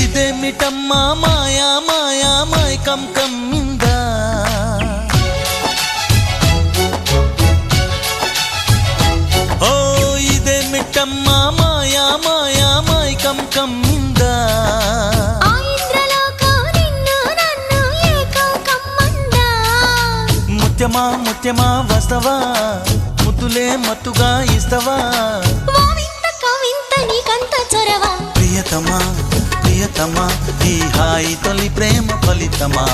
ఇదేమిటమ్మా మాయా మాయా మైకం కమ్మిందా ఓ ఇదేమిటమ్మా మాయా మాయా మైకం కమ్మిందా ముత్యమా ముత్యమా వస్తవా ముద్దులే మత్తుగా ఇస్తవా ప్రియతమా ప్రియతమా ఈ హాయి తొలి ప్రేమ ఫలితమా